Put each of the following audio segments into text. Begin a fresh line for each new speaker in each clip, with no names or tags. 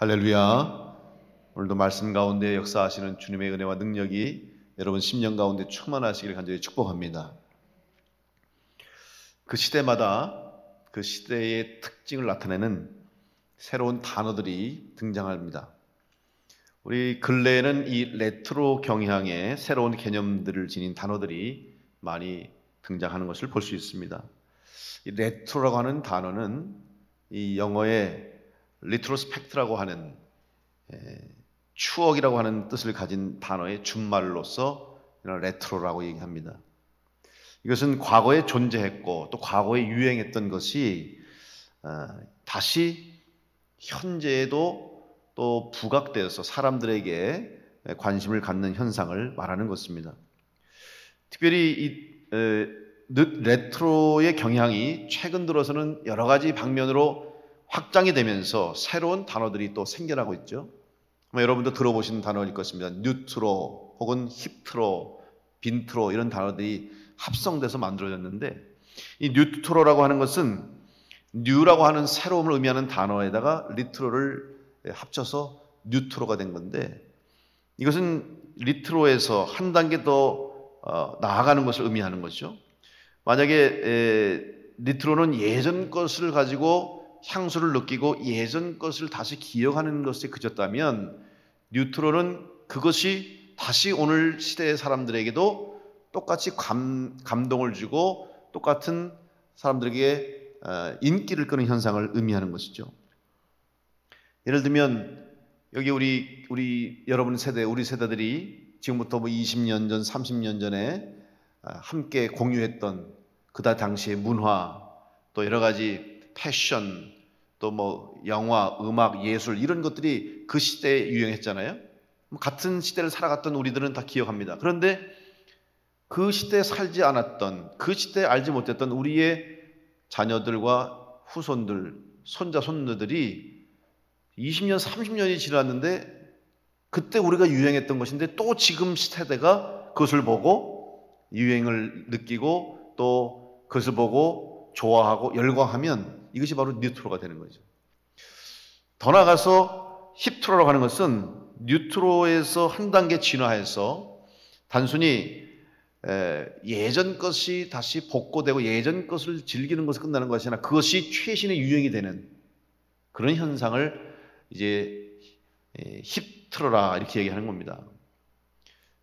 할렐루야. 오늘도 말씀 가운데 역사하시는 주님의 은혜와 능력이 여러분 심령 가운데 충만하시기를 간절히 축복합니다. 그 시대마다 그 시대의 특징을 나타내는 새로운 단어들이 등장합니다. 우리 근래에는 이 레트로 경향의 새로운 개념들을 지닌 단어들이 많이 등장하는 것을 볼 수 있습니다. 이 레트로라고 하는 단어는 이 영어의 리트로스펙트라고 하는 추억이라고 하는 뜻을 가진 단어의 준말로서 레트로라고 얘기합니다. 이것은 과거에 존재했고 또 과거에 유행했던 것이 다시 현재에도 또 부각되어서 사람들에게 관심을 갖는 현상을 말하는 것입니다. 특별히 이 레트로의 경향이 최근 들어서는 여러 가지 방면으로 확장이 되면서 새로운 단어들이 또 생겨나고 있죠. 여러분도 들어보신 단어일 것입니다. 뉴트로 혹은 힙트로, 빈트로 이런 단어들이 합성돼서 만들어졌는데 이 뉴트로라고 하는 것은 뉴라고 하는 새로움을 의미하는 단어에다가 리트로를 합쳐서 뉴트로가 된 건데 이것은 리트로에서 한 단계 더 나아가는 것을 의미하는 것이죠. 만약에 리트로는 예전 것을 가지고 향수를 느끼고 예전 것을 다시 기억하는 것에 그쳤다면 뉴트로는 그것이 다시 오늘 시대의 사람들에게도 똑같이 감동을 주고 똑같은 사람들에게 인기를 끄는 현상을 의미하는 것이죠. 예를 들면 여기 우리 여러분 세대, 우리 세대들이 지금부터 20년 전, 30년 전에 함께 공유했던 그다 당시의 문화, 또 여러 가지 패션, 또 영화, 음악, 예술 이런 것들이 그 시대에 유행했잖아요. 같은 시대를 살아갔던 우리들은 다 기억합니다. 그런데 그 시대에 살지 않았던, 그 시대에 알지 못했던 우리의 자녀들과 후손들, 손자, 손녀들이 20년, 30년이 지났는데 그때 우리가 유행했던 것인데 또 지금 세대가 그것을 보고 유행을 느끼고 또 그것을 보고 좋아하고 열광하면 이것이 바로 뉴트로가 되는 거죠. 더 나아가서 힙트로라고 하는 것은 뉴트로에서 한 단계 진화해서 단순히 예전 것이 다시 복고되고 예전 것을 즐기는 것에 끝나는 것이 아니라 그것이 최신의 유행이 되는 그런 현상을 이제 힙트로라 이렇게 얘기하는 겁니다.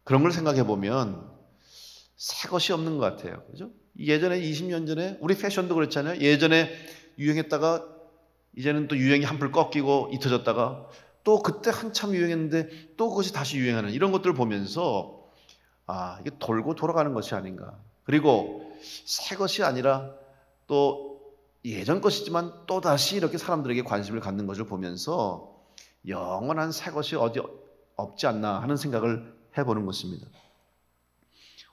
그런 걸 생각해 보면 새 것이 없는 것 같아요. 그죠? 예전에 20년 전에 우리 패션도 그렇잖아요. 예전에 유행했다가 이제는 또 유행이 한풀 꺾이고 잊혀졌다가 또 그때 한참 유행했는데 또 그것이 다시 유행하는 이런 것들을 보면서 이게 돌고 돌아가는 것이 아닌가. 그리고 새 것이 아니라 또 예전 것이지만 또 다시 이렇게 사람들에게 관심을 갖는 것을 보면서 영원한 새 것이 어디 없지 않나 하는 생각을 해보는 것입니다.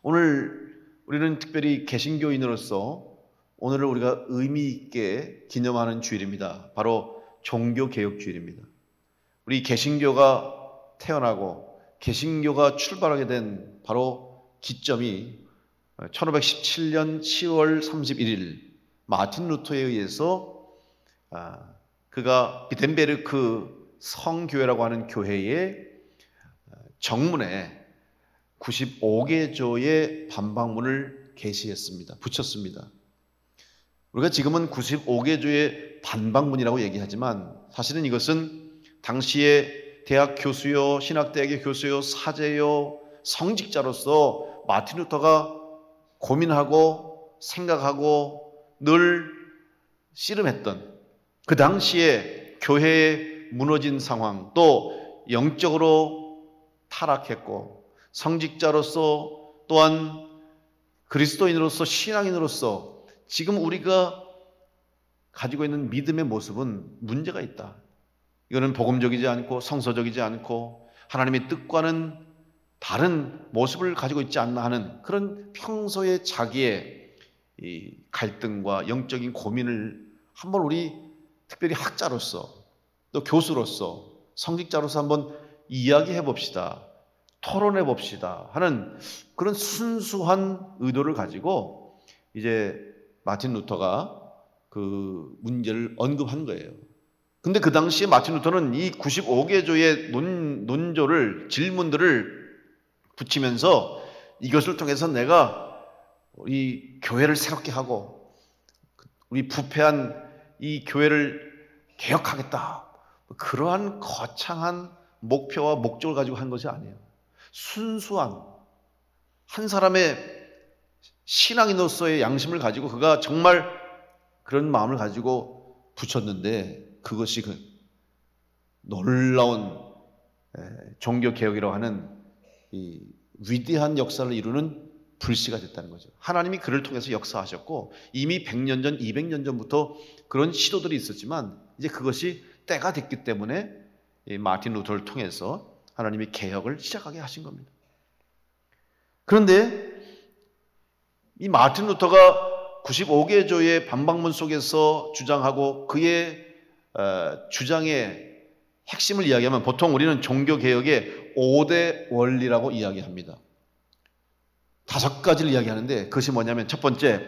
오늘 우리는 특별히 개신교인으로서 오늘을 우리가 의미 있게 기념하는 주일입니다. 바로 종교개혁주일입니다. 우리 개신교가 태어나고 개신교가 출발하게 된 바로 기점이 1517년 10월 31일 마틴 루터에 의해서 그가 비텐베르크 성교회라고 하는 교회의 정문에 95개조의 반박문을 게시했습니다. 붙였습니다. 우리가 지금은 95개조의 반박문이라고 얘기하지만 사실은 이것은 당시에 대학 교수요, 신학대학의 교수요, 사제요, 성직자로서 마틴 루터가 고민하고 생각하고 늘 씨름했던 그 당시에 교회의 무너진 상황 또 영적으로 타락했고 성직자로서 또한 그리스도인으로서 신앙인으로서 지금 우리가 가지고 있는 믿음의 모습은 문제가 있다. 이거는 복음적이지 않고 성서적이지 않고 하나님의 뜻과는 다른 모습을 가지고 있지 않나 하는 그런 평소의 자기의 이 갈등과 영적인 고민을 한번 우리 특별히 학자로서 또 교수로서 성직자로서 한번 이야기해 봅시다. 토론해 봅시다 하는 그런 순수한 의도를 가지고 이제 마틴 루터가 그 문제를 언급한 거예요. 근데 그 당시에 마틴 루터는 이 95개조의 논조를, 질문들을 붙이면서 이것을 통해서 내가 우리 교회를 새롭게 하고 우리 부패한 이 교회를 개혁하겠다. 그러한 거창한 목표와 목적을 가지고 한 것이 아니에요. 순수한 한 사람의 신앙인으로서의 양심을 가지고 그가 정말 그런 마음을 가지고 붙였는데 그것이 그 놀라운 종교개혁이라고 하는 이 위대한 역사를 이루는 불씨가 됐다는 거죠. 하나님이 그를 통해서 역사하셨고 이미 100년 전, 200년 전부터 그런 시도들이 있었지만 이제 그것이 때가 됐기 때문에 이 마틴 루터를 통해서 하나님이 개혁을 시작하게 하신 겁니다. 그런데 이 마틴 루터가 95개조의 반박문 속에서 주장하고 그의 주장의 핵심을 이야기하면 보통 우리는 종교개혁의 5대 원리라고 이야기합니다. 5가지를 이야기하는데 그것이 뭐냐면 첫 번째,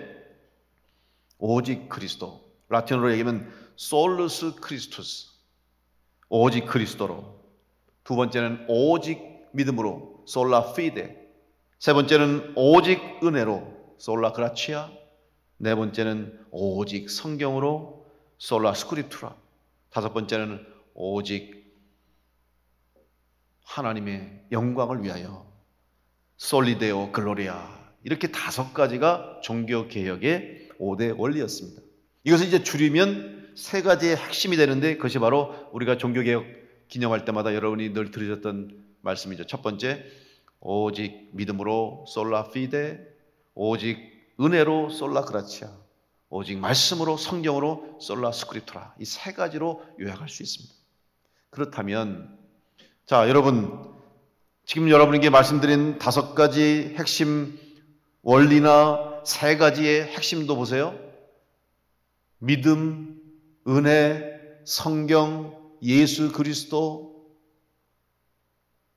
오직 그리스도. 라틴어로 얘기하면 솔루스 크리스투스. 오직 그리스도로. 두 번째는 오직 믿음으로. 솔라 피데. 세 번째는 오직 은혜로. 솔라 그라치아. 네 번째는 오직 성경으로. 솔라 스크립투라. 다섯 번째는 오직 하나님의 영광을 위하여. 솔리데오 글로리아. 이렇게 5가지가 종교개혁의 5대 원리였습니다. 이것을 이제 줄이면 3가지의 핵심이 되는데 그것이 바로 우리가 종교개혁 기념할 때마다 여러분이 늘 들으셨던 말씀이죠. 첫 번째, 오직 믿음으로 솔라 피데, 오직 은혜로 솔라 그라치아, 오직 말씀으로 성경으로 솔라 스크립투라. 이 3가지로 요약할 수 있습니다. 그렇다면 자, 여러분 지금 여러분에게 말씀드린 5가지 핵심 원리나 3가지의 핵심도 보세요. 믿음, 은혜, 성경, 예수 그리스도,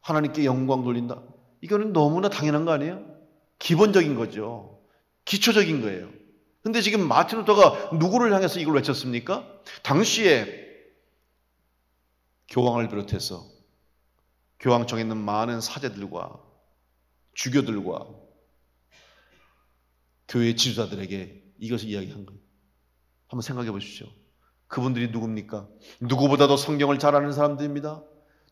하나님께 영광 돌린다. 이거는 너무나 당연한 거 아니에요? 기본적인 거죠. 기초적인 거예요. 근데 지금 마틴 루터가 누구를 향해서 이걸 외쳤습니까? 당시에 교황을 비롯해서 교황청에 있는 많은 사제들과 주교들과 교회 지도자들에게 이것을 이야기한 거예요. 한번 생각해 보십시오. 그분들이 누굽니까? 누구보다도 성경을 잘 아는 사람들입니다.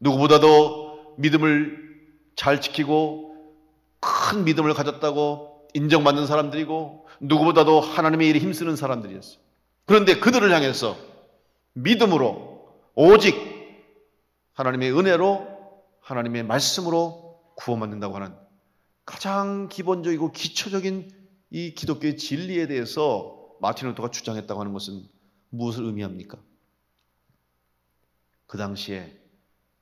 누구보다도 믿음을 잘 지키고 큰 믿음을 가졌다고 인정받는 사람들이고 누구보다도 하나님의 일에 힘쓰는 사람들이었어요. 그런데 그들을 향해서 믿음으로 오직 하나님의 은혜로 하나님의 말씀으로 구원받는다고 하는 가장 기본적이고 기초적인 이 기독교의 진리에 대해서 마틴 루터가 주장했다고 하는 것은 무엇을 의미합니까? 그 당시에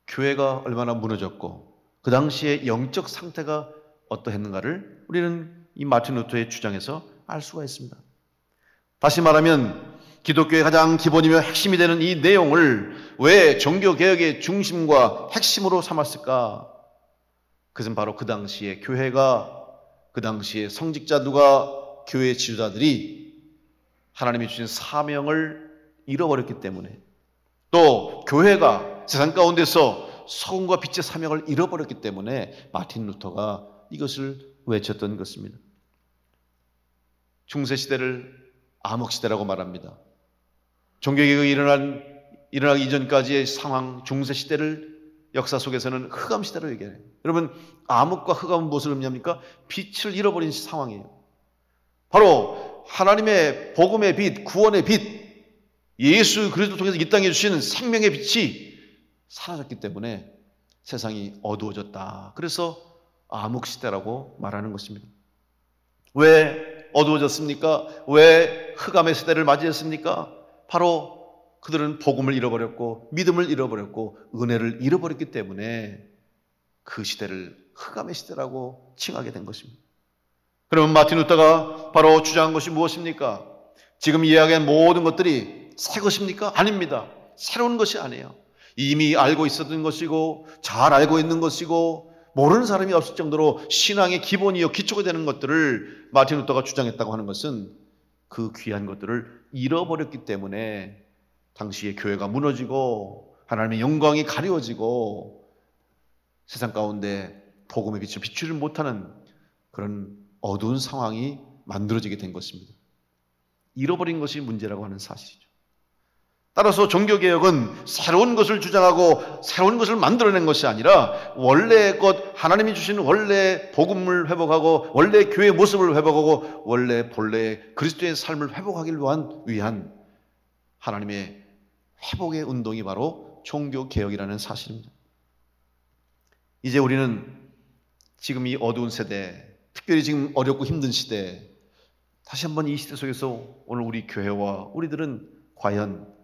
교회가 얼마나 무너졌고 그 당시에 영적 상태가 어떠했는가를 우리는 이 마틴 루터의 주장에서 알 수가 있습니다. 다시 말하면 기독교의 가장 기본이며 핵심이 되는 이 내용을 왜 종교개혁의 중심과 핵심으로 삼았을까? 그것은 바로 그 당시에 교회가, 그 당시에 성직자들과 교회 지도자들이 하나님이 주신 사명을 잃어버렸기 때문에, 또 교회가 세상 가운데서 소금과 빛의 사명을 잃어버렸기 때문에 마틴 루터가 이것을 외쳤던 것입니다. 중세시대를 암흑시대라고 말합니다. 종교개혁이 일어나기 이전까지의 상황, 중세시대를 역사 속에서는 흑암시대로 얘기해요. 여러분, 암흑과 흑암은 무엇을 의미합니까? 빛을 잃어버린 상황이에요. 바로 하나님의 복음의 빛, 구원의 빛, 예수 그리스도 통해서 이 땅에 주시는 생명의 빛이 사라졌기 때문에 세상이 어두워졌다. 그래서 암흑시대라고 말하는 것입니다. 왜 어두워졌습니까? 왜 흑암의 시대를 맞이했습니까? 바로 그들은 복음을 잃어버렸고 믿음을 잃어버렸고 은혜를 잃어버렸기 때문에 그 시대를 흑암의 시대라고 칭하게 된 것입니다. 그러면 마틴 루터가 바로 주장한 것이 무엇입니까? 지금 이야기한 모든 것들이 새 것입니까? 아닙니다. 새로운 것이 아니에요. 이미 알고 있었던 것이고 잘 알고 있는 것이고 모르는 사람이 없을 정도로 신앙의 기본이요 기초가 되는 것들을 마틴 루터가 주장했다고 하는 것은 그 귀한 것들을 잃어버렸기 때문에 당시에 교회가 무너지고 하나님의 영광이 가려워지고 세상 가운데 복음의 빛을 비추지 못하는 그런 어두운 상황이 만들어지게 된 것입니다. 잃어버린 것이 문제라고 하는 사실이죠. 따라서 종교개혁은 새로운 것을 주장하고 새로운 것을 만들어낸 것이 아니라 원래의 것, 하나님이 주신 원래의 복음을 회복하고 원래의 교회의 모습을 회복하고 원래 본래의 그리스도의 삶을 회복하기 위한 하나님의 회복의 운동이 바로 종교개혁이라는 사실입니다. 이제 우리는 지금 이 어두운 세대, 특별히 지금 어렵고 힘든 시대, 다시 한번 이 시대 속에서 오늘 우리 교회와 우리들은 과연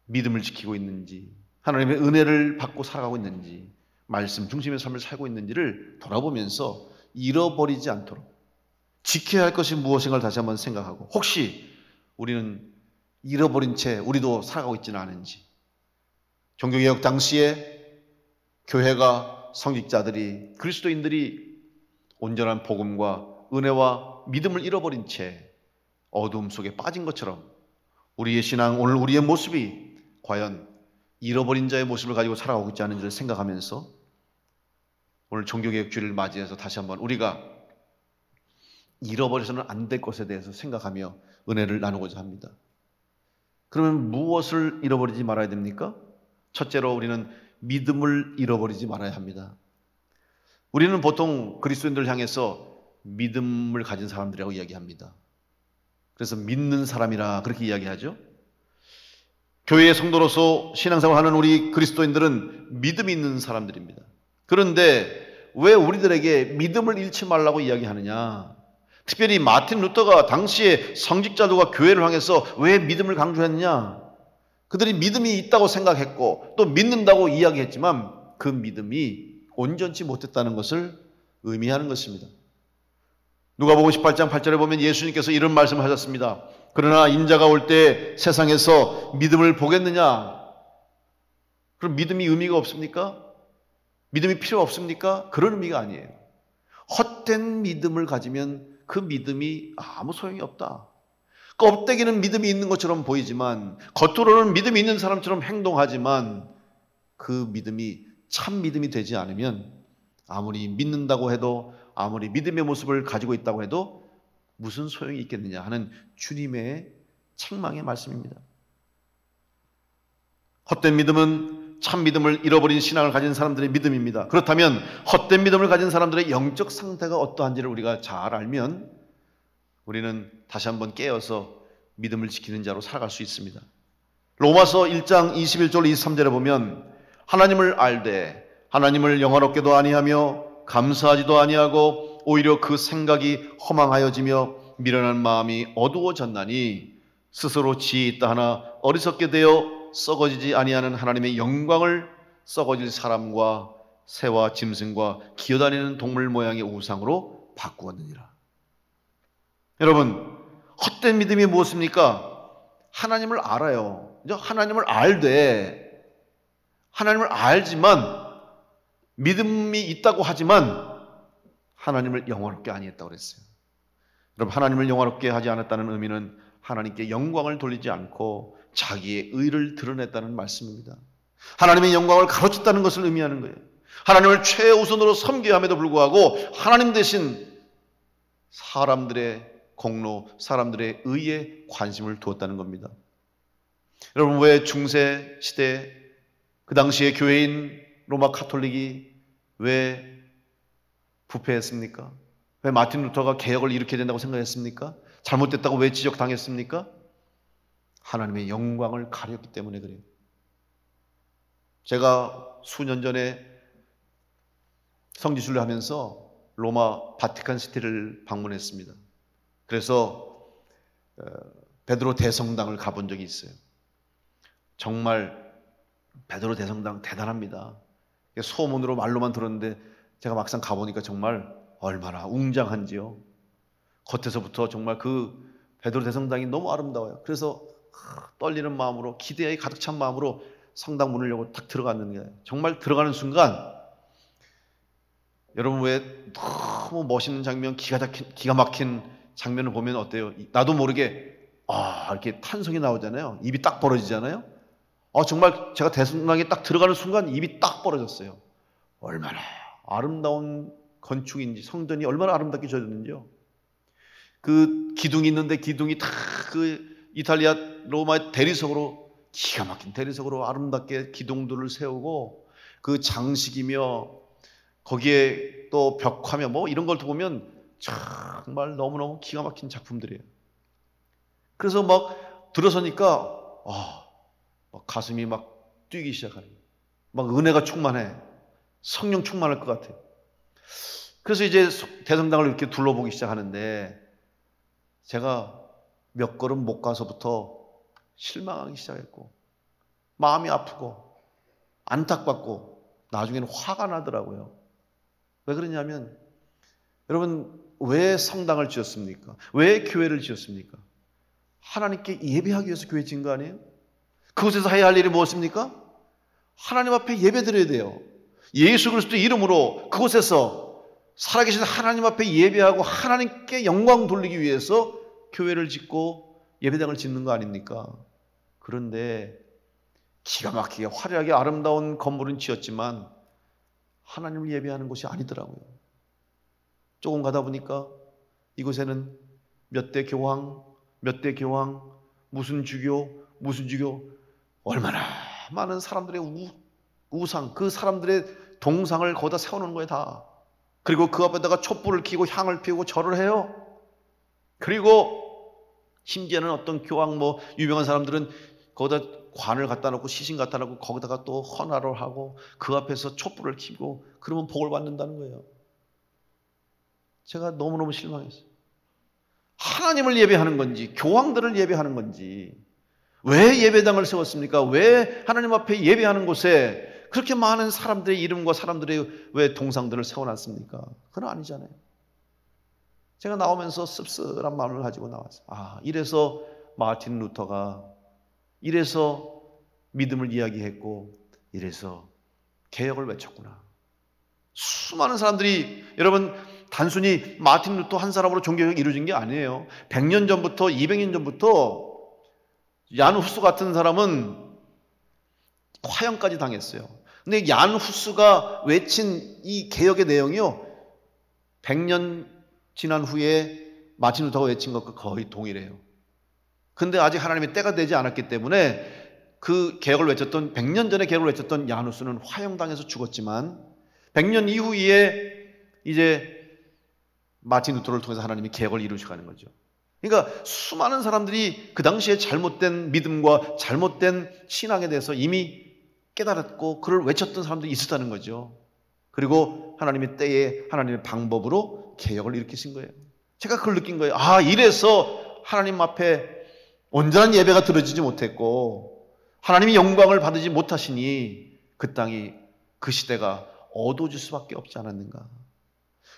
믿음을 지키고 있는지, 하나님의 은혜를 받고 살아가고 있는지, 말씀 중심의 삶을 살고 있는지를 돌아보면서 잃어버리지 않도록 지켜야 할 것이 무엇인가를 다시 한번 생각하고, 혹시 우리는 잃어버린 채 우리도 살아가고 있지는 않은지, 종교개혁 당시에 교회가, 성직자들이, 그리스도인들이 온전한 복음과 은혜와 믿음을 잃어버린 채 어두움 속에 빠진 것처럼 우리의 신앙, 오늘 우리의 모습이 과연 잃어버린 자의 모습을 가지고 살아가고 있지 않은지를 생각하면서 오늘 종교개혁주의를 맞이해서 다시 한번 우리가 잃어버려서는 안 될 것에 대해서 생각하며 은혜를 나누고자 합니다. 그러면 무엇을 잃어버리지 말아야 됩니까? 첫째로 우리는 믿음을 잃어버리지 말아야 합니다. 우리는 보통 그리스도인들을 향해서 믿음을 가진 사람들이라고 이야기합니다. 그래서 믿는 사람이라 그렇게 이야기하죠. 교회의 성도로서 신앙생활하는 우리 그리스도인들은 믿음이 있는 사람들입니다. 그런데 왜 우리들에게 믿음을 잃지 말라고 이야기하느냐? 특별히 마틴 루터가 당시에 성직자들과 교회를 향해서 왜 믿음을 강조했느냐? 그들이 믿음이 있다고 생각했고 또 믿는다고 이야기했지만 그 믿음이 온전치 못했다는 것을 의미하는 것입니다. 누가복음 18장 8절에 보면 예수님께서 이런 말씀을 하셨습니다. 그러나 인자가 올 때 세상에서 믿음을 보겠느냐? 그럼 믿음이 의미가 없습니까? 믿음이 필요 없습니까? 그런 의미가 아니에요. 헛된 믿음을 가지면 그 믿음이 아무 소용이 없다. 껍데기는 믿음이 있는 것처럼 보이지만 겉으로는 믿음이 있는 사람처럼 행동하지만 그 믿음이 참 믿음이 되지 않으면 아무리 믿는다고 해도 아무리 믿음의 모습을 가지고 있다고 해도 무슨 소용이 있겠느냐 하는 주님의 책망의 말씀입니다. 헛된 믿음은 참 믿음을 잃어버린 신앙을 가진 사람들의 믿음입니다. 그렇다면 헛된 믿음을 가진 사람들의 영적 상태가 어떠한지를 우리가 잘 알면 우리는 다시 한번 깨어서 믿음을 지키는 자로 살아갈 수 있습니다. 로마서 1장 21절 23절에 보면 하나님을 알되 하나님을 영화롭게도 아니하며 감사하지도 아니하고 오히려 그 생각이 허망하여지며 미련한 마음이 어두워졌나니 스스로 지혜 있다 하나 어리석게 되어 썩어지지 아니하는 하나님의 영광을 썩어질 사람과 새와 짐승과 기어다니는 동물 모양의 우상으로 바꾸었느니라. 여러분, 헛된 믿음이 무엇입니까? 하나님을 알아요. 하나님을 알되 하나님을 알지만 믿음이 있다고 하지만 하나님을 영화롭게 아니했다고 그랬어요. 여러분, 하나님을 영화롭게 하지 않았다는 의미는 하나님께 영광을 돌리지 않고 자기의 의를 드러냈다는 말씀입니다. 하나님의 영광을 가로챘다는 것을 의미하는 거예요. 하나님을 최우선으로 섬겨야 함에도 불구하고 하나님 대신 사람들의 공로, 사람들의 의에 관심을 두었다는 겁니다. 여러분, 왜 중세 시대 그 당시에 교회인 로마 카톨릭이 왜 부패했습니까? 왜 마틴 루터가 개혁을 일으켜야 된다고 생각했습니까? 잘못됐다고 왜 지적당했습니까? 하나님의 영광을 가렸기 때문에 그래요. 제가 수년 전에 성지순례 하면서 로마 바티칸 시티를 방문했습니다. 그래서 베드로 대성당을 가본 적이 있어요. 정말 베드로 대성당 대단합니다. 소문으로 말로만 들었는데 제가 막상 가보니까 정말 얼마나 웅장한지요. 겉에서부터 정말 그 베드로 대성당이 너무 아름다워요. 그래서 떨리는 마음으로, 기대에 가득 찬 마음으로 성당 문을 열고 딱 들어갔는데 정말 들어가는 순간 여러분 왜 너무 멋있는 장면, 기가 막힌 장면을 보면 어때요? 나도 모르게 이렇게 탄성이 나오잖아요. 입이 딱 벌어지잖아요. 정말 제가 대성당에 딱 들어가는 순간 입이 딱 벌어졌어요. 얼마나 아름다운 건축인지, 성전이 얼마나 아름답게 지어졌는지요. 그 기둥이 있는데 기둥이 다 그 이탈리아 로마의 대리석으로, 기가 막힌 대리석으로 아름답게 기둥들을 세우고, 그 장식이며 거기에 또 벽화며 뭐 이런 걸 보면 정말 너무너무 기가 막힌 작품들이에요. 그래서 막 들어서니까 막 가슴이 막 뛰기 시작하는 거예요. 막 은혜가 충만해. 성령 충만할 것 같아요. 그래서 이제 대성당을 이렇게 둘러보기 시작하는데 제가 몇 걸음 못 가서부터 실망하기 시작했고, 마음이 아프고 안타깝고 나중에는 화가 나더라고요. 왜 그러냐면, 여러분, 왜 성당을 지었습니까? 왜 교회를 지었습니까? 하나님께 예배하기 위해서 교회 지은 거 아니에요? 그곳에서 해야 할 일이 무엇입니까? 하나님 앞에 예배 드려야 돼요. 예수 그리스도의 이름으로 그곳에서 살아계신 하나님 앞에 예배하고 하나님께 영광 돌리기 위해서 교회를 짓고 예배당을 짓는 거 아닙니까? 그런데 기가 막히게 화려하게 아름다운 건물은 지었지만 하나님을 예배하는 곳이 아니더라고요. 조금 가다 보니까 이곳에는 몇 대 교황, 무슨 주교, 얼마나 많은 사람들의 우상, 그 사람들의 동상을 거기다 세워놓는 거예요, 다. 그리고 그 앞에다가 촛불을 켜고 향을 피우고 절을 해요. 그리고 심지어는 어떤 교황 유명한 사람들은 거기다 관을 갖다 놓고 시신 갖다 놓고 거기다가 또 헌화를 하고 그 앞에서 촛불을 켜고 그러면 복을 받는다는 거예요. 제가 너무너무 실망했어요. 하나님을 예배하는 건지 교황들을 예배하는 건지, 왜 예배당을 세웠습니까? 왜 하나님 앞에 예배하는 곳에 그렇게 많은 사람들의 이름과 사람들의 왜 동상들을 세워놨습니까? 그건 아니잖아요. 제가 나오면서 씁쓸한 마음을 가지고 나왔어요. 이래서 마틴 루터가 이래서 믿음을 이야기했고 이래서 개혁을 외쳤구나. 수많은 사람들이, 여러분, 단순히 마틴 루터 한 사람으로 종교개혁이 이루어진 게 아니에요. 100년 전부터 200년 전부터 얀 후스 같은 사람은 화형까지 당했어요. 근데 얀 후스가 외친 이 개혁의 내용이요, 100년 지난 후에 마틴 루터가 외친 것과 거의 동일해요. 근데 아직 하나님의 때가 되지 않았기 때문에 그 개혁을 외쳤던, 100년 전에 개혁을 외쳤던 얀 후스는 화형당해서 죽었지만 100년 이후에 이제 마틴 루터를 통해서 하나님이 개혁을 이루셔가는 거죠. 그러니까 수많은 사람들이 그 당시에 잘못된 믿음과 잘못된 신앙에 대해서 이미 깨달았고 그를 외쳤던 사람들이 있었다는 거죠. 그리고 하나님의 때에 하나님의 방법으로 개혁을 일으키신 거예요. 제가 그걸 느낀 거예요. 이래서 하나님 앞에 온전한 예배가 드려지지 못했고 하나님이 영광을 받지 못하시니 그 땅이, 그 시대가 어두워질 수밖에 없지 않았는가.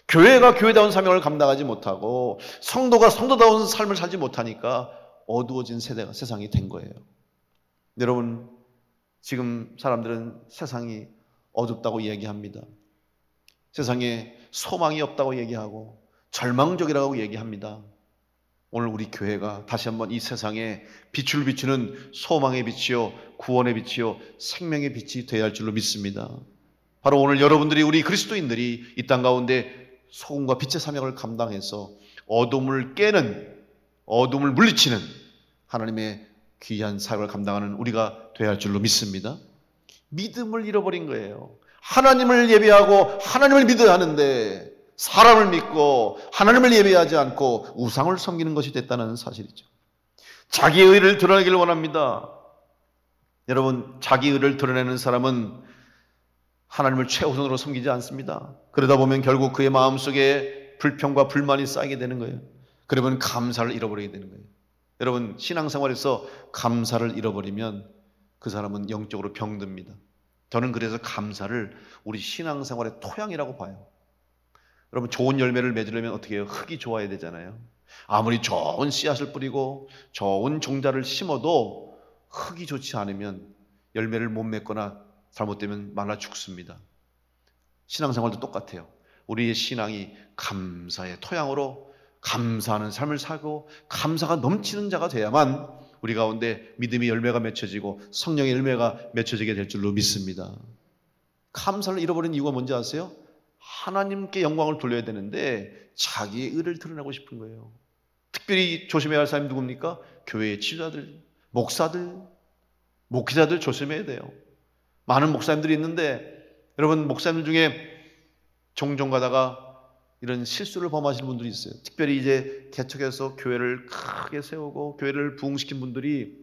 교회가 교회다운 사명을 감당하지 못하고 성도가 성도다운 삶을 살지 못하니까 어두워진 세상이 된 거예요. 여러분, 지금 사람들은 세상이 어둡다고 이야기합니다. 세상에 소망이 없다고 얘기하고 절망적이라고 얘기합니다. 오늘 우리 교회가 다시 한번 이 세상에 빛을 비추는 소망의 빛이요, 구원의 빛이요, 생명의 빛이 되어야 할 줄로 믿습니다. 바로 오늘 여러분들이, 우리 그리스도인들이 이 땅 가운데 소금과 빛의 사명을 감당해서 어둠을 깨는, 어둠을 물리치는 하나님의 귀한 사역을 감당하는 우리가 되어야 할 줄로 믿습니다. 믿음을 잃어버린 거예요. 하나님을 예배하고 하나님을 믿어야 하는데 사람을 믿고 하나님을 예배하지 않고 우상을 섬기는 것이 됐다는 사실이죠. 자기의 의를 드러내기를 원합니다. 여러분, 자기의 의를 드러내는 사람은 하나님을 최우선으로 섬기지 않습니다. 그러다 보면 결국 그의 마음속에 불평과 불만이 쌓이게 되는 거예요. 그러면 감사를 잃어버리게 되는 거예요. 여러분, 신앙생활에서 감사를 잃어버리면 그 사람은 영적으로 병듭니다. 저는 그래서 감사를 우리 신앙생활의 토양이라고 봐요. 여러분, 좋은 열매를 맺으려면 어떻게 해요? 흙이 좋아야 되잖아요. 아무리 좋은 씨앗을 뿌리고 좋은 종자를 심어도 흙이 좋지 않으면 열매를 못 맺거나 잘못되면 말라 죽습니다. 신앙생활도 똑같아요. 우리의 신앙이 감사의 토양으로 감사하는 삶을 살고 감사가 넘치는 자가 돼야만 우리 가운데 믿음의 열매가 맺혀지고 성령의 열매가 맺혀지게 될 줄로 믿습니다. 감사를 잃어버린 이유가 뭔지 아세요? 하나님께 영광을 돌려야 되는데 자기의 의를 드러내고 싶은 거예요. 특별히 조심해야 할 사람이 누굽니까? 교회의 지도자들, 목사들, 목회자들 조심해야 돼요. 많은 목사님들이 있는데 여러분, 목사님들 중에 종종 가다가 이런 실수를 범하시는 분들이 있어요. 특별히 이제 개척해서 교회를 크게 세우고 교회를 부흥시킨 분들이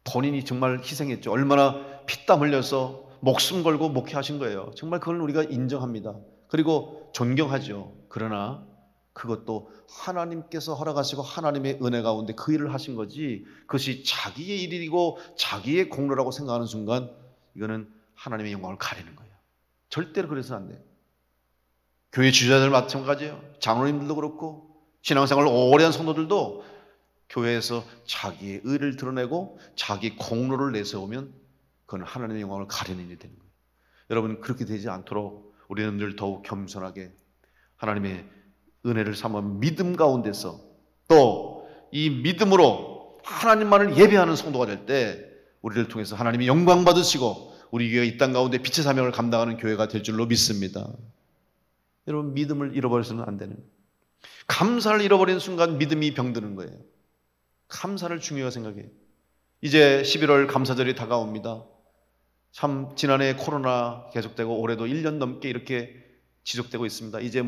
본인이 정말 희생했죠. 얼마나 피땀 흘려서 목숨 걸고 목회하신 거예요. 정말 그걸 우리가 인정합니다. 그리고 존경하죠. 그러나 그것도 하나님께서 허락하시고 하나님의 은혜 가운데 그 일을 하신 거지, 그것이 자기의 일이고 자기의 공로라고 생각하는 순간 이거는 하나님의 영광을 가리는 거예요. 절대로 그래서는 안 돼요. 교회 지도자들 마찬가지예요. 장로님들도 그렇고 신앙생활을 오래 한 성도들도 교회에서 자기의 의를 드러내고 자기 공로를 내세우면 그건 하나님의 영광을 가리는 일이 되는 거예요. 여러분, 그렇게 되지 않도록 우리는 늘 더욱 겸손하게 하나님의 은혜를 삼아 믿음 가운데서 또 이 믿음으로 하나님만을 예배하는 성도가 될 때 우리를 통해서 하나님이 영광 받으시고 우리 교회가 이 땅 가운데 빛의 사명을 감당하는 교회가 될 줄로 믿습니다. 여러분, 믿음을 잃어버려서는 안 되는 거예요. 감사를 잃어버리는 순간 믿음이 병드는 거예요. 감사를 중요하게 생각해요. 이제 11월 감사절이 다가옵니다. 참 지난해 코로나 계속되고 올해도 1년 넘게 이렇게 지속되고 있습니다. 이제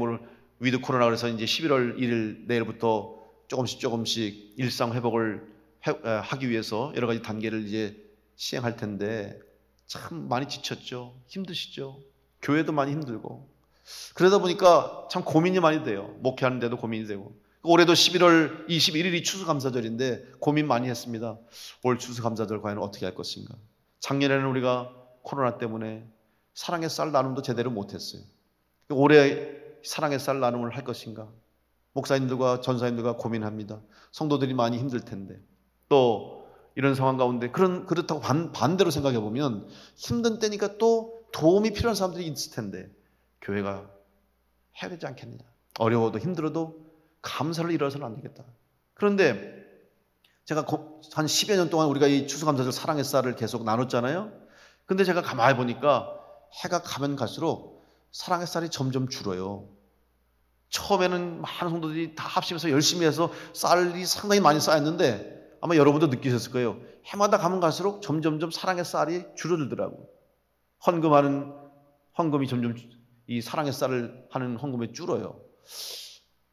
위드 코로나 그래서 이제 11월 1일 내일부터 조금씩 일상 회복을 하기 위해서 여러 가지 단계를 이제 시행할 텐데 참 많이 지쳤죠. 힘드시죠. 교회도 많이 힘들고 그러다 보니까 참 고민이 많이 돼요. 목회하는데도 고민이 되고. 올해도 11월 21일이 추수감사절인데 고민 많이 했습니다. 올 추수감사절 과연 어떻게 할 것인가. 작년에는 우리가 코로나 때문에 사랑의 쌀 나눔도 제대로 못했어요. 올해 사랑의 쌀 나눔을 할 것인가. 목사님들과 전사님들과 고민합니다. 성도들이 많이 힘들 텐데 또 이런 상황 가운데 그렇다고 반대로 생각해 보면 힘든 때니까 또 도움이 필요한 사람들이 있을 텐데 교회가 해야 되지 않겠느냐. 어려워도 힘들어도 감사를 잃어서는 안 되겠다. 그런데 제가 한 10여 년 동안 우리가 이 추수감사절 사랑의 쌀을 계속 나눴잖아요. 근데 제가 가만히 보니까 해가 가면 갈수록 사랑의 쌀이 점점 줄어요. 처음에는 많은 성도들이 다 합심해서 열심히 해서 쌀이 상당히 많이 쌓였는데 아마 여러분도 느끼셨을 거예요. 해마다 가면 갈수록 점점점 사랑의 쌀이 줄어들더라고요. 헌금이 점점 이 사랑의 쌀을 하는 헌금이 줄어요.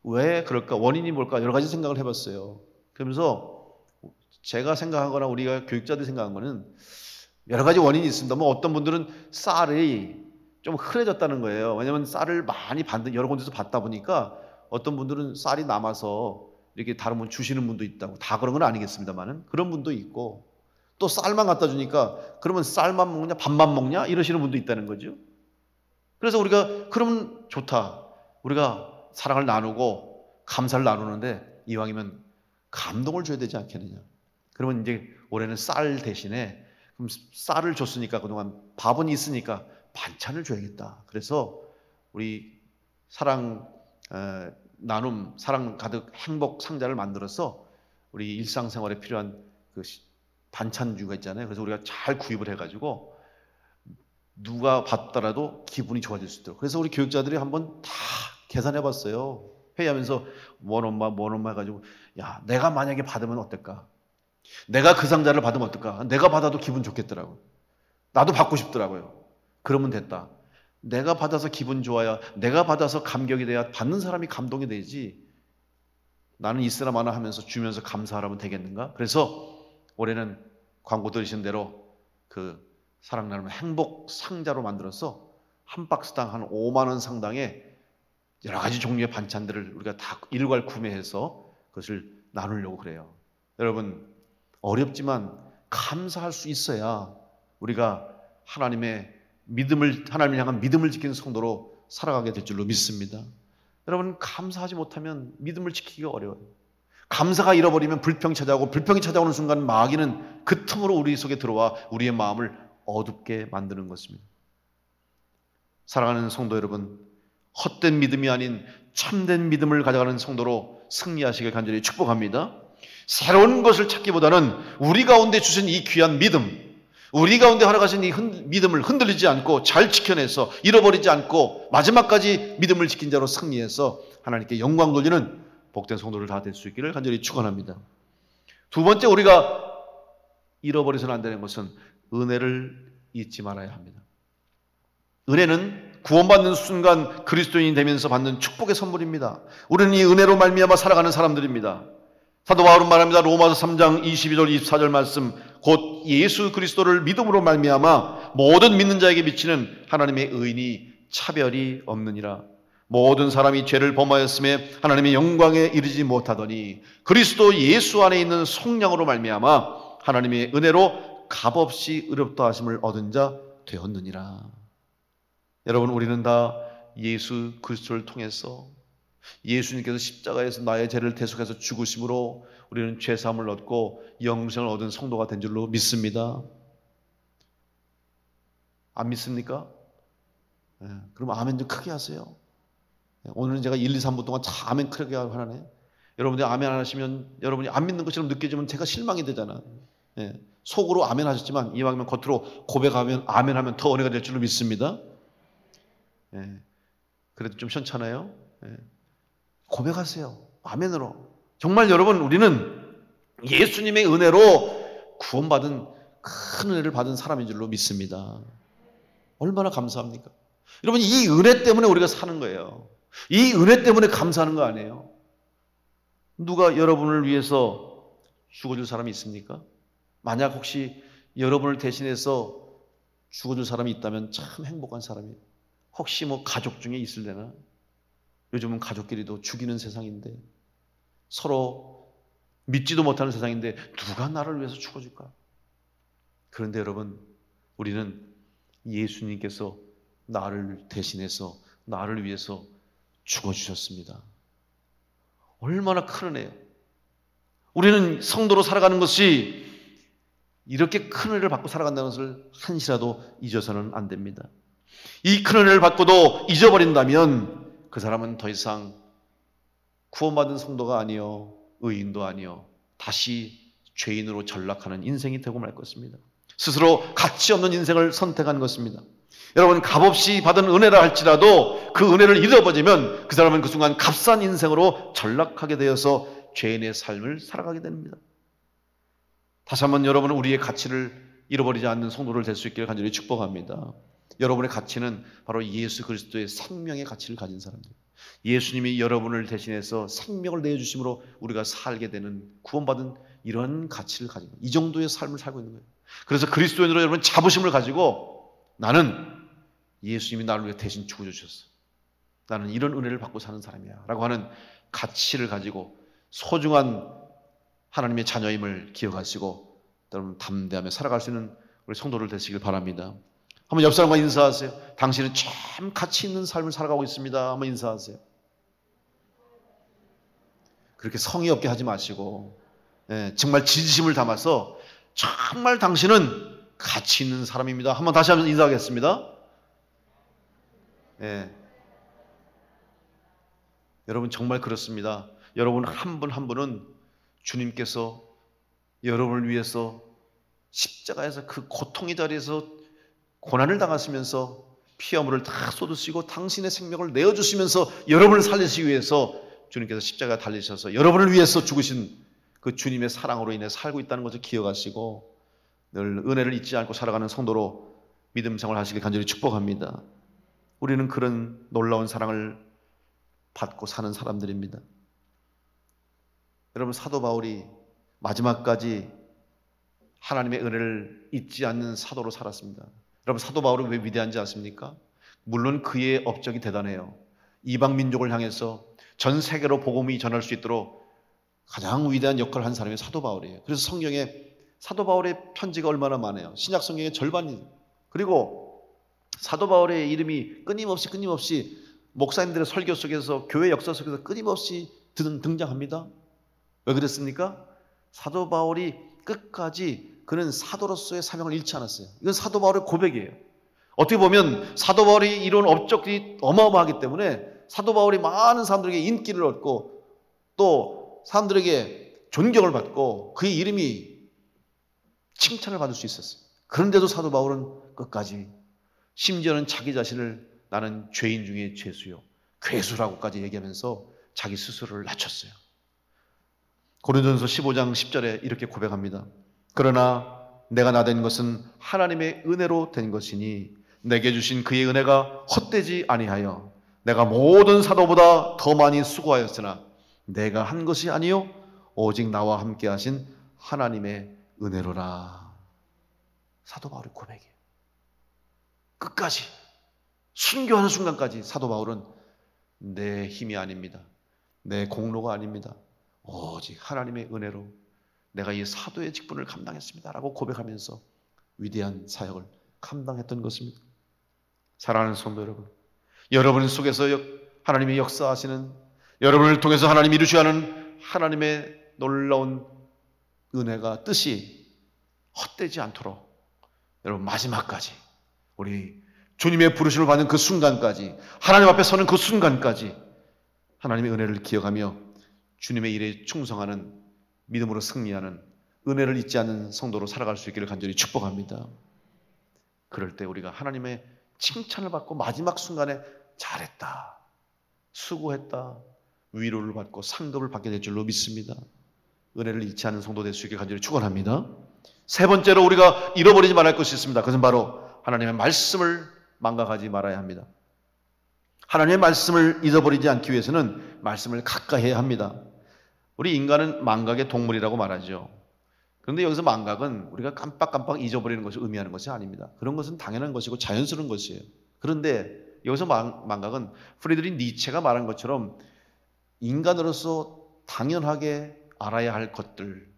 왜 그럴까? 원인이 뭘까? 여러 가지 생각을 해봤어요. 그러면서 제가 생각하거나 우리가 교육자들이 생각한 거는 여러 가지 원인이 있습니다. 어떤 분들은 쌀이 좀 흔해졌다는 거예요. 왜냐하면 쌀을 많이 여러 군데서 받다 보니까 어떤 분들은 쌀이 남아서 이렇게 다른 분 주시는 분도 있다고. 다 그런 건 아니겠습니다만은 그런 분도 있고 또 쌀만 갖다 주니까 그러면 쌀만 먹냐 밥만 먹냐 이러시는 분도 있다는 거죠. 그래서 우리가 그러면 좋다. 우리가 사랑을 나누고 감사를 나누는데 이왕이면 감동을 줘야 되지 않겠느냐. 그러면 이제 올해는 쌀 대신에 그럼 쌀을 줬으니까 그동안 밥은 있으니까 반찬을 줘야겠다. 그래서 우리 사랑 나눔, 사랑 가득 행복 상자를 만들어서 우리 일상생활에 필요한 그 반찬류가 있잖아요. 그래서 우리가 잘 구입을 해가지고 누가 받더라도 기분이 좋아질 수 있도록. 그래서 우리 교육자들이 한번 다 계산해봤어요. 회의하면서 뭔 엄마 해가지고 야, 내가 만약에 받으면 어떨까? 내가 그 상자를 받으면 어떨까? 내가 받아도 기분 좋겠더라고요. 나도 받고 싶더라고요. 그러면 됐다. 내가 받아서 기분 좋아야, 내가 받아서 감격이 돼야 받는 사람이 감동이 되지. 나는 있으나 마나 하면서 주면서 감사하라면 되겠는가? 그래서 올해는 광고 들으신 대로 그 사랑 나눔 행복 상자로 만들어서 한 박스당 한 5만 원 상당의 여러 가지 종류의 반찬들을 우리가 다 일괄 구매해서 그것을 나누려고 그래요. 여러분, 어렵지만 감사할 수 있어야 우리가 하나님을 향한 믿음을 지키는 성도로 살아가게 될 줄로 믿습니다. 여러분, 감사하지 못하면 믿음을 지키기가 어려워요. 감사가 잃어버리면 불평이 찾아오고 불평이 찾아오는 순간 마귀는 그 틈으로 우리 속에 들어와 우리의 마음을 어둡게 만드는 것입니다. 사랑하는 성도 여러분, 헛된 믿음이 아닌 참된 믿음을 가져가는 성도로 승리하시길 간절히 축복합니다. 새로운 것을 찾기보다는 우리 가운데 주신 이 귀한 믿음, 우리 가운데 허락하신 이 믿음을 흔들리지 않고 잘 지켜내서 잃어버리지 않고 마지막까지 믿음을 지킨 자로 승리해서 하나님께 영광 돌리는 복된 성도를 다 될 수 있기를 간절히 축원합니다. 두 번째, 우리가 잃어버려서는 안 되는 것은 은혜를 잊지 말아야 합니다. 은혜는 구원받는 순간 그리스도인이 되면서 받는 축복의 선물입니다. 우리는 이 은혜로 말미암아 살아가는 사람들입니다. 사도 바울은 말합니다. 로마서 3장 22절 24절 말씀, 곧 예수 그리스도를 믿음으로 말미암아 모든 믿는 자에게 미치는 하나님의 의인이 차별이 없느니라. 모든 사람이 죄를 범하였음에 하나님의 영광에 이르지 못하더니 그리스도 예수 안에 있는 속량으로 말미암아 하나님의 은혜로 값없이 의롭다 하심을 얻은 자 되었느니라. 여러분, 우리는 다 예수 그리스도를 통해서 예수님께서 십자가에서 나의 죄를 대속해서 죽으심으로 우리는 죄사함을 얻고 영생을 얻은 성도가 된 줄로 믿습니다. 안 믿습니까? 네, 그럼 아멘 좀 크게 하세요. 오늘은 제가 1, 2, 3분 동안 다 아멘 크게 하네. 여러분들이 아멘 안 하시면 여러분이 안 믿는 것처럼 느껴지면 제가 실망이 되잖아. 네, 속으로 아멘 하셨지만 이왕이면 겉으로 고백하면 아멘 하면 더 은혜가 될 줄로 믿습니다. 네, 그래도 좀 시원찮아요. 네, 고백하세요. 아멘으로. 정말 여러분, 우리는 예수님의 은혜로 구원받은 큰 은혜를 받은 사람인 줄로 믿습니다. 얼마나 감사합니까? 여러분, 이 은혜 때문에 우리가 사는 거예요. 이 은혜 때문에 감사하는 거 아니에요? 누가 여러분을 위해서 죽어줄 사람이 있습니까? 만약 혹시 여러분을 대신해서 죽어줄 사람이 있다면 참 행복한 사람이에요. 혹시 뭐 가족 중에 있을래나? 요즘은 가족끼리도 죽이는 세상인데, 서로 믿지도 못하는 세상인데 누가 나를 위해서 죽어줄까? 그런데 여러분, 우리는 예수님께서 나를 대신해서 나를 위해서 죽어주셨습니다. 얼마나 큰 은혜예요. 우리는 성도로 살아가는 것이 이렇게 큰 은혜를 받고 살아간다는 것을 한시라도 잊어서는 안 됩니다. 이 큰 은혜를 받고도 잊어버린다면 그 사람은 더 이상 구원받은 성도가 아니요, 의인도 아니요, 다시 죄인으로 전락하는 인생이 되고 말 것입니다. 스스로 가치 없는 인생을 선택한 것입니다. 여러분, 값없이 받은 은혜라 할지라도 그 은혜를 잃어버리면 그 사람은 그 순간 값싼 인생으로 전락하게 되어서 죄인의 삶을 살아가게 됩니다. 다시 한번 여러분은 우리의 가치를 잃어버리지 않는 성도를 될 수 있기를 간절히 축복합니다. 여러분의 가치는 바로 예수 그리스도의 생명의 가치를 가진 사람들. 예수님이 여러분을 대신해서 생명을 내어주심으로 우리가 살게 되는 구원받은 이런 가치를 가지고 이 정도의 삶을 살고 있는 거예요. 그래서 그리스도인으로 여러분 자부심을 가지고 나는 예수님이 나를 위해 대신 죽어주셨어. 나는 이런 은혜를 받고 사는 사람이야 라고 하는 가치를 가지고 소중한 하나님의 자녀임을 기억하시고 여러분 담대하며 살아갈 수 있는 우리 성도를 되시길 바랍니다. 한번 옆 사람과 인사하세요. 당신은 참 가치 있는 삶을 살아가고 있습니다. 한번 인사하세요. 그렇게 성의 없게 하지 마시고 정말 진심을 담아서 정말 당신은 가치 있는 사람입니다. 한번 다시 한번 인사하겠습니다. 여러분 정말 그렇습니다. 여러분 한 분 한 분은 주님께서 여러분을 위해서 십자가에서 그 고통의 자리에서 고난을 당하시면서 피와 물을 다 쏟으시고 당신의 생명을 내어주시면서 여러분을 살리시기 위해서 주님께서 십자가에 달리셔서 여러분을 위해서 죽으신 그 주님의 사랑으로 인해 살고 있다는 것을 기억하시고 늘 은혜를 잊지 않고 살아가는 성도로 믿음 생활을 하시길 간절히 축복합니다. 우리는 그런 놀라운 사랑을 받고 사는 사람들입니다. 여러분, 사도 바울이 마지막까지 하나님의 은혜를 잊지 않는 사도로 살았습니다. 여러분, 사도 바울은 왜 위대한지 아십니까? 물론 그의 업적이 대단해요. 이방 민족을 향해서 전 세계로 복음이 전할 수 있도록 가장 위대한 역할을 한 사람이 사도 바울이에요. 그래서 성경에 사도 바울의 편지가 얼마나 많아요. 신약 성경의 절반이. 그리고 사도 바울의 이름이 끊임없이 목사님들의 설교 속에서 교회 역사 속에서 끊임없이 등장합니다. 왜 그랬습니까? 사도 바울이 끝까지 그는 사도로서의 사명을 잃지 않았어요. 이건 사도 바울의 고백이에요. 어떻게 보면 사도 바울이 이룬 업적이 어마어마하기 때문에 사도 바울이 많은 사람들에게 인기를 얻고 또 사람들에게 존경을 받고 그의 이름이 칭찬을 받을 수 있었어요. 그런데도 사도 바울은 끝까지 심지어는 자기 자신을 나는 죄인 중에 죄수요 괴수라고까지 얘기하면서 자기 스스로를 낮췄어요. 고린도전서 15장 10절에 이렇게 고백합니다. 그러나 내가 나된 것은 하나님의 은혜로 된 것이니 내게 주신 그의 은혜가 헛되지 아니하여 내가 모든 사도보다 더 많이 수고하였으나 내가 한 것이 아니요 오직 나와 함께 하신 하나님의 은혜로라. 사도 바울의 고백이에요. 끝까지 순교하는 순간까지 사도 바울은 내 힘이 아닙니다. 내 공로가 아닙니다. 오직 하나님의 은혜로 내가 이 사도의 직분을 감당했습니다 라고 고백하면서 위대한 사역을 감당했던 것입니다. 사랑하는 성도 여러분, 여러분 속에서 하나님이 역사하시는, 여러분을 통해서 하나님이 이루셔야 하는 하나님의 놀라운 은혜가 뜻이 헛되지 않도록 여러분 마지막까지 우리 주님의 부르심을 받는 그 순간까지, 하나님 앞에 서는 그 순간까지 하나님의 은혜를 기억하며 주님의 일에 충성하는, 믿음으로 승리하는, 은혜를 잊지 않는 성도로 살아갈 수 있기를 간절히 축복합니다. 그럴 때 우리가 하나님의 칭찬을 받고 마지막 순간에 잘했다, 수고했다, 위로를 받고 상급을 받게 될 줄로 믿습니다. 은혜를 잊지 않는 성도 될 수 있게 간절히 축원합니다. 세 번째로 우리가 잃어버리지 말아야 할 것이 있습니다. 그것은 바로 하나님의 말씀을 망각하지 말아야 합니다. 하나님의 말씀을 잊어버리지 않기 위해서는 말씀을 가까이 해야 합니다. 우리 인간은 망각의 동물이라고 말하죠. 그런데 여기서 망각은 우리가 깜빡깜빡 잊어버리는 것을 의미하는 것이 아닙니다. 그런 것은 당연한 것이고 자연스러운 것이에요. 그런데 여기서 망각은 프리드리히 니체가 말한 것처럼 인간으로서 당연하게 알아야 할 것들,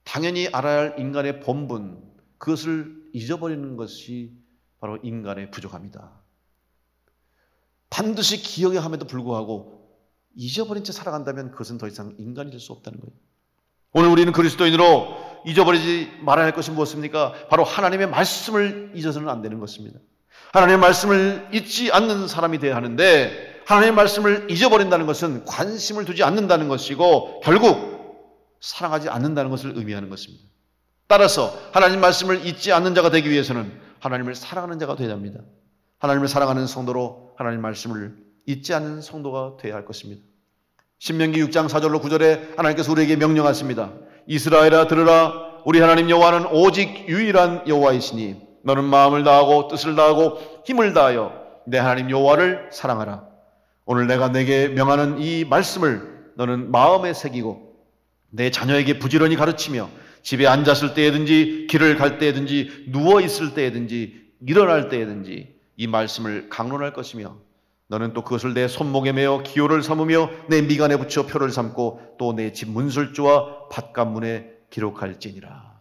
당연히 알아야 할 인간의 본분, 그것을 잊어버리는 것이 바로 인간의 부족함이다. 반드시 기억해야 함에도 불구하고 잊어버린 채 살아간다면 그것은 더 이상 인간이 될 수 없다는 거예요. 오늘 우리는 그리스도인으로 잊어버리지 말아야 할 것이 무엇입니까? 바로 하나님의 말씀을 잊어서는 안 되는 것입니다. 하나님의 말씀을 잊지 않는 사람이 되어야 하는데, 하나님의 말씀을 잊어버린다는 것은 관심을 두지 않는다는 것이고 결국 사랑하지 않는다는 것을 의미하는 것입니다. 따라서 하나님 말씀을 잊지 않는 자가 되기 위해서는 하나님을 사랑하는 자가 되어야 합니다. 하나님을 사랑하는 성도로 하나님 말씀을 잊지 않는 성도가 되어야 할 것입니다. 신명기 6장 4절로 9절에 하나님께서 우리에게 명령하십니다. 이스라엘아 들으라. 우리 하나님 여호와는 오직 유일한 여호와이시니 너는 마음을 다하고 뜻을 다하고 힘을 다하여 내 하나님 여호와를 사랑하라. 오늘 내가 내게 명하는 이 말씀을 너는 마음에 새기고 내 자녀에게 부지런히 가르치며 집에 앉았을 때에든지 길을 갈 때에든지 누워있을 때에든지 일어날 때에든지 이 말씀을 강론할 것이며 너는 또 그것을 내 손목에 매어 기호를 삼으며 내 미간에 붙여 표를 삼고 또 내 집 문설주와 밭간문에 기록할지니라.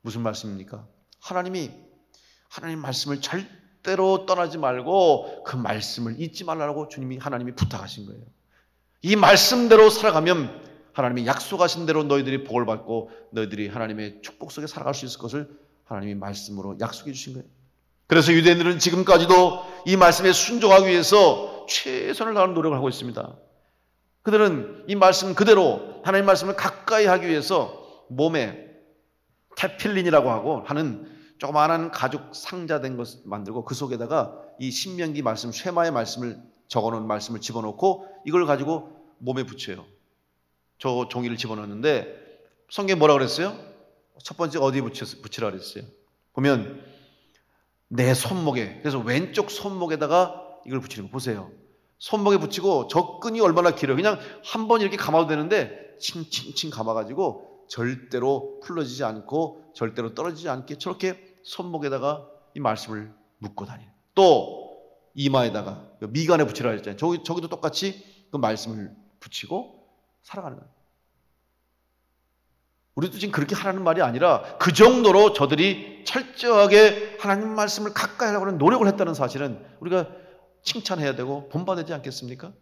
무슨 말씀입니까? 하나님 말씀을 절대로 떠나지 말고 그 말씀을 잊지 말라고 하나님이 부탁하신 거예요. 이 말씀대로 살아가면 하나님이 약속하신 대로 너희들이 복을 받고 너희들이 하나님의 축복 속에 살아갈 수 있을 것을 하나님이 말씀으로 약속해 주신 거예요. 그래서 유대인들은 지금까지도 이 말씀에 순종하기 위해서 최선을 다하는 노력을 하고 있습니다. 그들은 이 말씀 그대로 하나님 말씀을 가까이 하기 위해서 몸에 테필린이라고 하고 하는 조그마한 가죽 상자된 것을 만들고 그 속에다가 이 신명기 말씀, 쉐마의 말씀을 적어놓은 말씀을 집어넣고 이걸 가지고 몸에 붙여요. 저 종이를 집어넣는데 성경에 뭐라고 그랬어요? 첫 번째 어디에 붙이라 그랬어요? 보면 내 손목에, 그래서 왼쪽 손목에다가 이걸 붙이는 거 보세요. 손목에 붙이고 저 끈이 얼마나 길어요. 그냥 한 번 이렇게 감아도 되는데 칭칭칭 감아가지고 절대로 풀러지지 않고 절대로 떨어지지 않게 저렇게 손목에다가 이 말씀을 묶고 다니는. 또 이마에다가 미간에 붙이라 했잖아요. 저기도 똑같이 그 말씀을 붙이고 살아가는 거예요. 우리도 지금 그렇게 하라는 말이 아니라 그 정도로 저들이 철저하게 하나님 말씀을 가까이 하려고 하는 노력을 했다는 사실은 우리가 칭찬해야 되고 본받아야지 않겠습니까?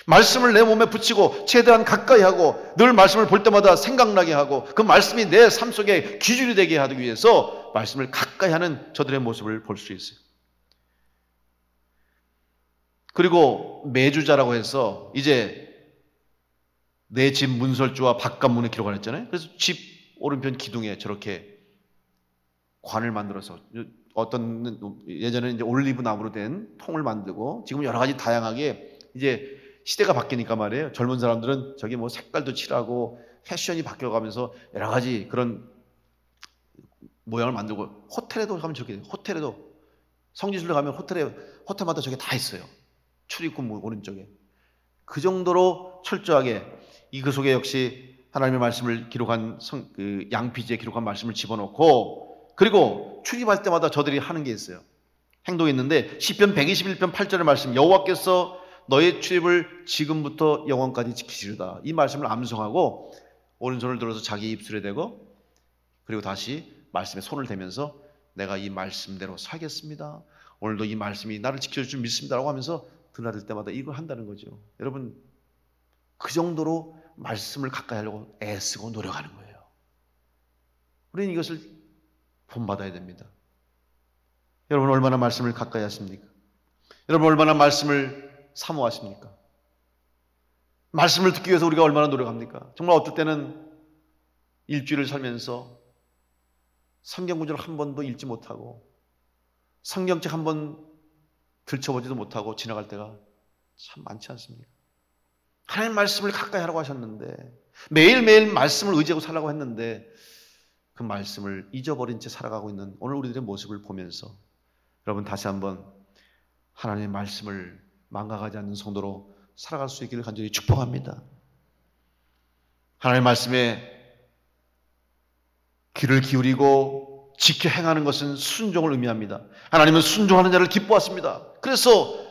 말씀을 내 몸에 붙이고 최대한 가까이 하고 늘 말씀을 볼 때마다 생각나게 하고 그 말씀이 내 삶 속에 기준이 되게 하기 위해서 말씀을 가까이 하는 저들의 모습을 볼 수 있어요. 그리고 매주자라고 해서 이제 내 집 문설주와 바깥문에 기록을 했잖아요. 그래서 집 오른편 기둥에 저렇게 관을 만들어서 어떤 예전에는 이제 올리브 나무로 된 통을 만들고 지금 여러 가지 다양하게 이제 시대가 바뀌니까 말이에요. 젊은 사람들은 저기 뭐 색깔도 칠하고 패션이 바뀌어가면서 여러 가지 그런 모양을 만들고 호텔에도 가면 저렇게 호텔에도 성지순례 가면 호텔마다 저게 다 있어요. 출입구 오른쪽에. 그 정도로 철저하게 그 속에 역시 하나님의 말씀을 기록한 그 양피지에 기록한 말씀을 집어넣고 그리고 출입할 때마다 저들이 하는 게 있어요. 행동이 있는데 시편 121편 8절의 말씀 여호와께서 너의 출입을 지금부터 영원까지 지키시리다. 이 말씀을 암송하고 오른손을 들어서 자기 입술에 대고 그리고 다시 말씀에 손을 대면서 내가 이 말씀대로 살겠습니다. 오늘도 이 말씀이 나를 지켜줄 줄 믿습니다라고 하면서 드나들 때마다 이걸 한다는 거죠. 여러분 그 정도로 말씀을 가까이 하려고 애쓰고 노력하는 거예요. 우리는 이것을 본받아야 됩니다. 여러분 얼마나 말씀을 가까이 하십니까? 여러분 얼마나 말씀을 사모하십니까? 말씀을 듣기 위해서 우리가 얼마나 노력합니까? 정말 어떨 때는 일주일을 살면서 성경 구절을 한 번도 읽지 못하고 성경책 한 번 들춰보지도 못하고 지나갈 때가 참 많지 않습니까? 하나님 말씀을 가까이 하라고 하셨는데 매일매일 말씀을 의지하고 살라고 했는데 그 말씀을 잊어버린 채 살아가고 있는 오늘 우리들의 모습을 보면서 여러분 다시 한번 하나님의 말씀을 망각하지 않는 성도로 살아갈 수 있기를 간절히 축복합니다. 하나님의 말씀에 귀를 기울이고 지켜 행하는 것은 순종을 의미합니다. 하나님은 순종하는 자를 기뻐하십니다. 그래서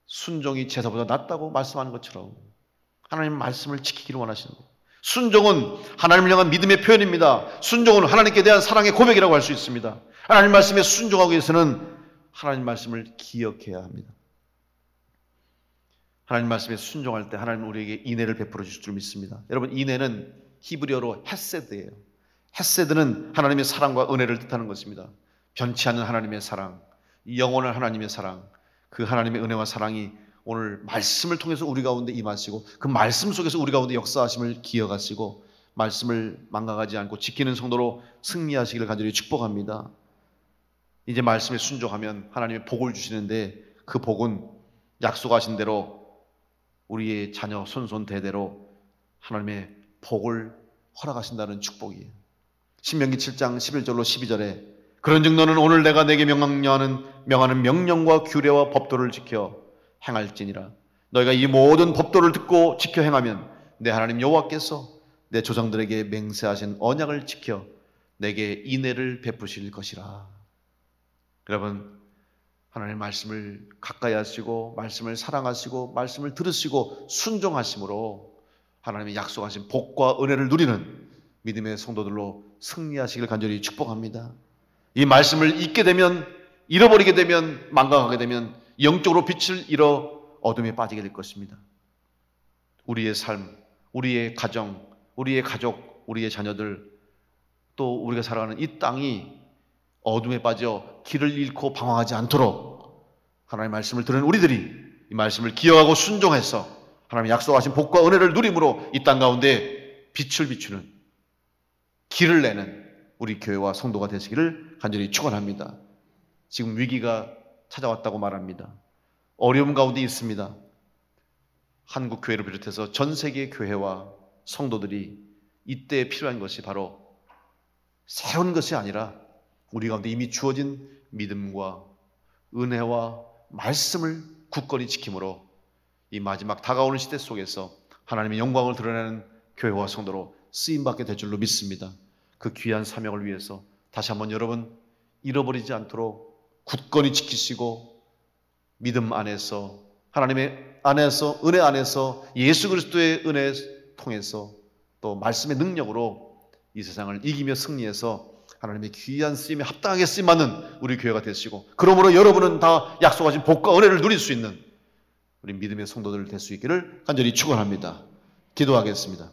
순종이 제사보다 낫다고 말씀하는 것처럼 하나님 말씀을 지키기를 원하시는 거예요. 순종은 하나님을 향한 믿음의 표현입니다. 순종은 하나님께 대한 사랑의 고백이라고 할 수 있습니다. 하나님 말씀에 순종하기 위해서는 하나님 말씀을 기억해야 합니다. 하나님 말씀에 순종할 때 하나님은 우리에게 인애를 베풀어 주실 줄 믿습니다. 여러분 인애는 히브리어로 헤세드예요. 헤세드는 하나님의 사랑과 은혜를 뜻하는 것입니다. 변치 않는 하나님의 사랑, 영원한 하나님의 사랑, 그 하나님의 은혜와 사랑이 오늘 말씀을 통해서 우리 가운데 임하시고 그 말씀 속에서 우리 가운데 역사하심을 기억하시고 말씀을 망각하지 않고 지키는 성도로 승리하시기를 간절히 축복합니다. 이제 말씀에 순종하면 하나님의 복을 주시는데 그 복은 약속하신 대로 우리의 자녀 손손 대대로 하나님의 복을 허락하신다는 축복이에요. 신명기 7장 11절로 12절에 그런즉 너는 오늘 내가 내게 명하는 명령과 규례와 법도를 지켜 행할지니라. 너희가 이 모든 법도를 듣고 지켜 행하면 내 하나님 여호와께서 내 조상들에게 맹세하신 언약을 지켜 내게 인애를 베푸실 것이라. 여러분 하나님의 말씀을 가까이 하시고 말씀을 사랑하시고 말씀을 들으시고 순종하심으로 하나님의 약속하신 복과 은혜를 누리는 믿음의 성도들로 승리하시길 간절히 축복합니다. 이 말씀을 잊게 되면 잃어버리게 되면 망각하게 되면 영적으로 빛을 잃어 어둠에 빠지게 될 것입니다. 우리의 삶, 우리의 가정, 우리의 가족, 우리의 자녀들 또 우리가 살아가는 이 땅이 어둠에 빠져 길을 잃고 방황하지 않도록 하나님의 말씀을 들은 우리들이 이 말씀을 기억하고 순종해서 하나님의 약속하신 복과 은혜를 누림으로 이 땅 가운데 빛을 비추는 길을 내는 우리 교회와 성도가 되시기를 간절히 축원합니다. 지금 위기가 찾아왔다고 말합니다. 어려움 가운데 있습니다. 한국 교회를 비롯해서 전 세계 교회와 성도들이 이때 필요한 것이 바로 새로운 것이 아니라 우리 가운데 이미 주어진 믿음과 은혜와 말씀을 굳건히 지킴으로 이 마지막 다가오는 시대 속에서 하나님의 영광을 드러내는 교회와 성도로 쓰임받게 될 줄로 믿습니다. 그 귀한 사명을 위해서 다시 한번 여러분 잃어버리지 않도록 굳건히 지키시고 믿음 안에서 하나님의 안에서 은혜 안에서 예수 그리스도의 은혜 통해서 또 말씀의 능력으로 이 세상을 이기며 승리해서 하나님의 귀한 쓰임에 합당하게 쓰임받는 우리 교회가 되시고 그러므로 여러분은 다 약속하신 복과 은혜를 누릴 수 있는 우리 믿음의 성도들 될 수 있기를 간절히 축원합니다. 기도하겠습니다.